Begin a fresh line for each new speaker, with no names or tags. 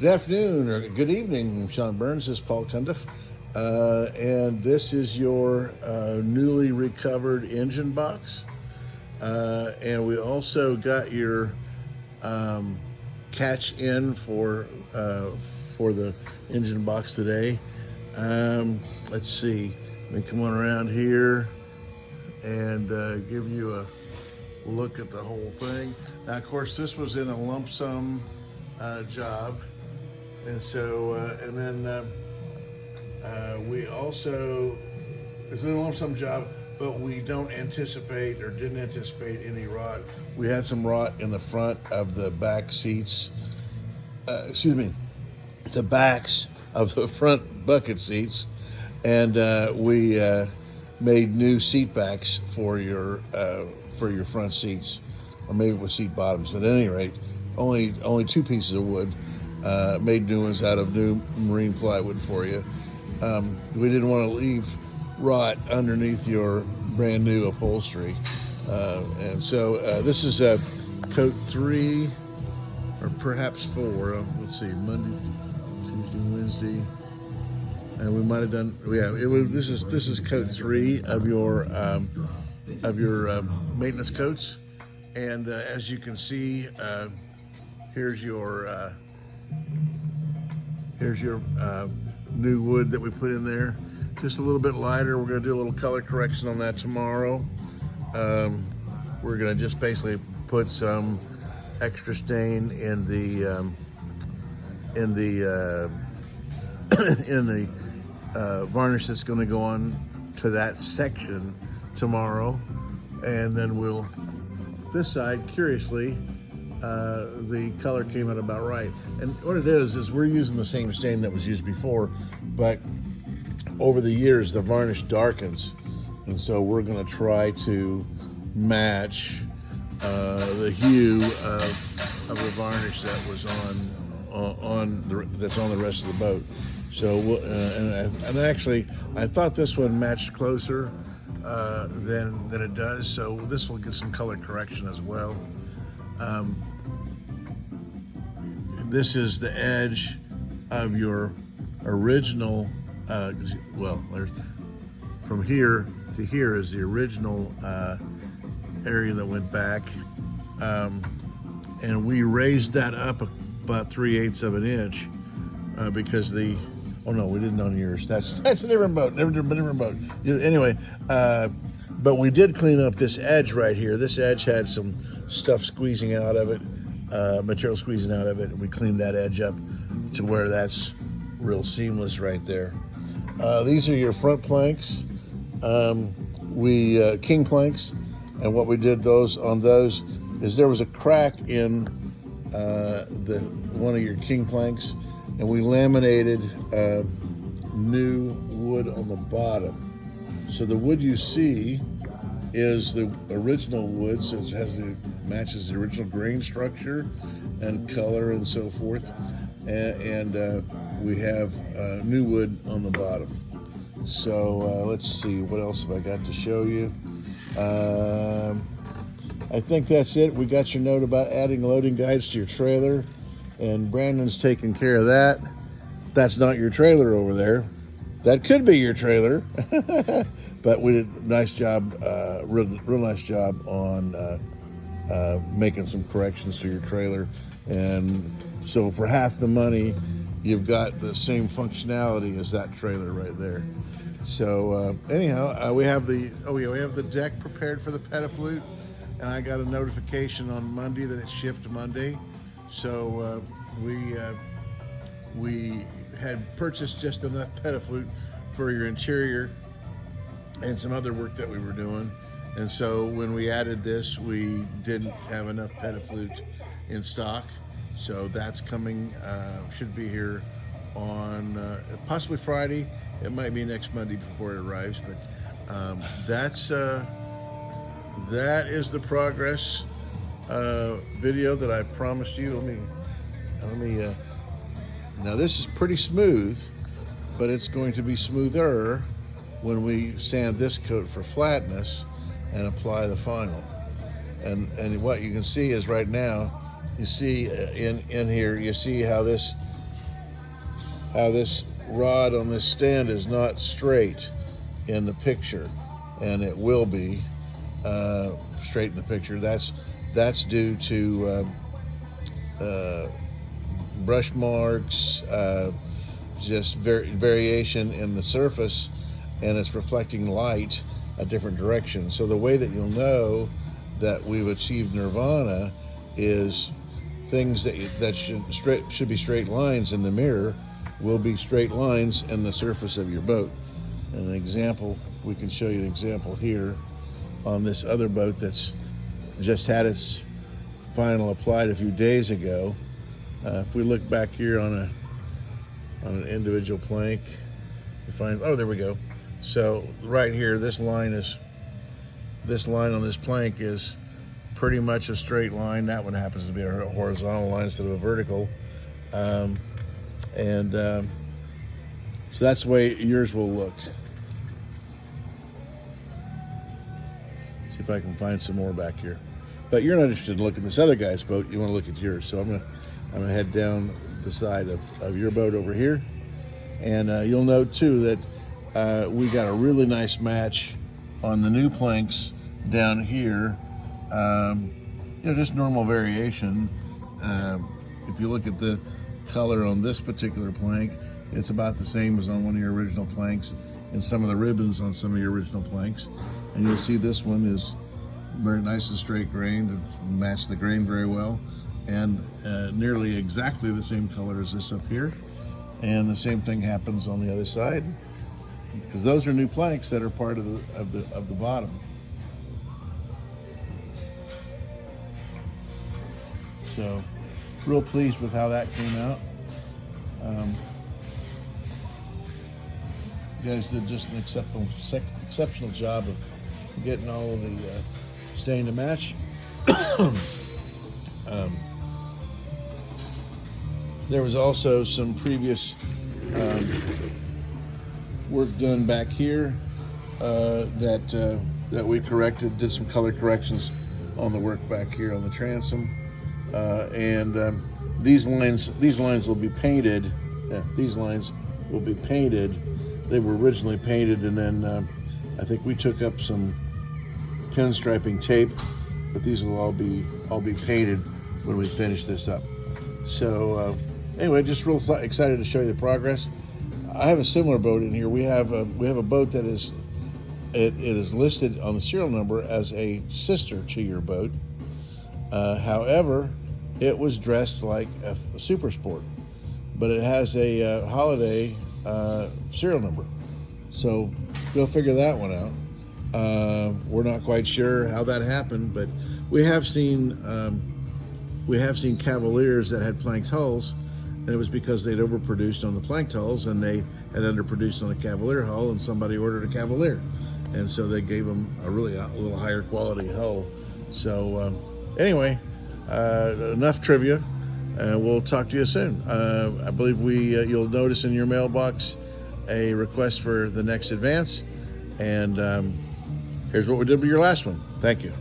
Good afternoon or good evening, Sean Burns. This is Paul Cundiff, and this is your newly recovered engine box. And we also got your catch in for the engine box today. Let's see. Let me come on around here and give you a look at the whole thing. Now, of course, this was in a lump sum job. And so, and then we also, it's a lump sum job, but we don't anticipate or didn't anticipate any rot. We had some rot in the front of the back seats, the backs of the front bucket seats. And we made new seat backs for your front seats, or maybe it was seat bottoms. But at any rate, only two pieces of wood. Made new ones out of new marine plywood for you. We didn't want to leave rot underneath your brand new upholstery. And so this is coat 3 or perhaps 4. Let's see, Monday, Tuesday, Wednesday. And we might have done, this is coat 3 of your maintenance coats. And as you can see, here's your new wood that we put in there. Just a little bit lighter. We're going to do a little color correction on that tomorrow. We're going to just basically put some extra stain in the varnish that's going to go on to that section tomorrow, and then we'll, this side, curiously, the color came out about right. And what it is we're using the same stain that was used before, but over the years the varnish darkens, and so we're going to try to match the hue of the varnish that was that's on the rest of the boat. So and actually I thought this one matched closer than it does, so this will get some color correction as well. This is the edge of your original, from here to here is the original area that went back. And we raised that up about 3/8 of an inch because oh no, we didn't on yours. That's a different boat, different boat. Anyway, but we did clean up this edge right here. This edge had some stuff squeezing out of it. Material squeezing out of it, and we cleaned that edge up to where that's real seamless right there. These are your front planks, king planks, and what we did on those is there was a crack in one of your king planks, and we laminated new wood on the bottom. So the wood you see is the original wood, so it matches the original grain structure and color and so forth. And we have new wood on the bottom. So let's see, what else have I got to show you? I think that's it. We got your note about adding loading guides to your trailer, and Brandon's taking care of that. That's not your trailer over there. That could be your trailer. But we did a nice job, real nice job on making some corrections to your trailer. And so for half the money, you've got the same functionality as that trailer right there. So anyhow, we have the deck prepared for the Pettiflute, and I got a notification on Monday that it shipped Monday. So we had purchased just enough Pettiflute for your interior and some other work that we were doing. And so when we added this, we didn't have enough Pettiflute in stock. So that's coming, should be here on possibly Friday. It might be next Monday before it arrives, but that is the progress video that I promised you. Let me now this is pretty smooth, but it's going to be smoother when we sand this coat for flatness and apply the final. And what you can see is right now, you see in here, you see how this how this rod on this stand is not straight in the picture, and it will be straight in the picture. That's due to brush marks, just variation in the surface, and it's reflecting light a different direction. So the way that you'll know that we've achieved nirvana is things that should be straight lines in the mirror will be straight lines in the surface of your boat. And an example, we can show you an example here on this other boat that's just had its final applied a few days ago. If we look back here on an individual plank, we find, oh, there we go. So right here, this line on this plank is pretty much a straight line. That one happens to be a horizontal line instead of a vertical. So that's the way yours will look. See if I can find some more back here. But you're not interested in looking at this other guy's boat. You want to look at yours. So I'm gonna head down the side of your boat over here, and you'll note too that we got a really nice match on the new planks down here. Just normal variation. If you look at the color on this particular plank, it's about the same as on one of your original planks, and some of the ribbons on some of your original planks. And you'll see this one is very nice and straight grained, and matched the grain very well, and nearly exactly the same color as this up here. And the same thing happens on the other side, because those are new planks that are part of the bottom. So, real pleased with how that came out. You guys did just an exceptional job of getting all of the stain to match. There was also some previous work done back here that we corrected, did some color corrections on the work back here on the transom, and these lines will be painted. These lines will be painted. They were originally painted, and then I think we took up some pinstriping tape, but these will all be painted when we finish this up. So anyway, just real excited to show you the progress. I have a similar boat in here. We have a boat that is listed on the serial number as a sister to your boat. However, it was dressed like a super sport, but it has a holiday serial number. So go figure that one out. We're not quite sure how that happened, but we have seen Cavaliers that had planked hulls, and it was because they'd overproduced on the planked hulls and they had underproduced on a Cavalier hull, and somebody ordered a Cavalier, and so they gave them a little higher quality hull. So anyway, enough trivia. We'll talk to you soon. I believe you'll notice in your mailbox a request for the next advance, and here's what we did with your last one. Thank you.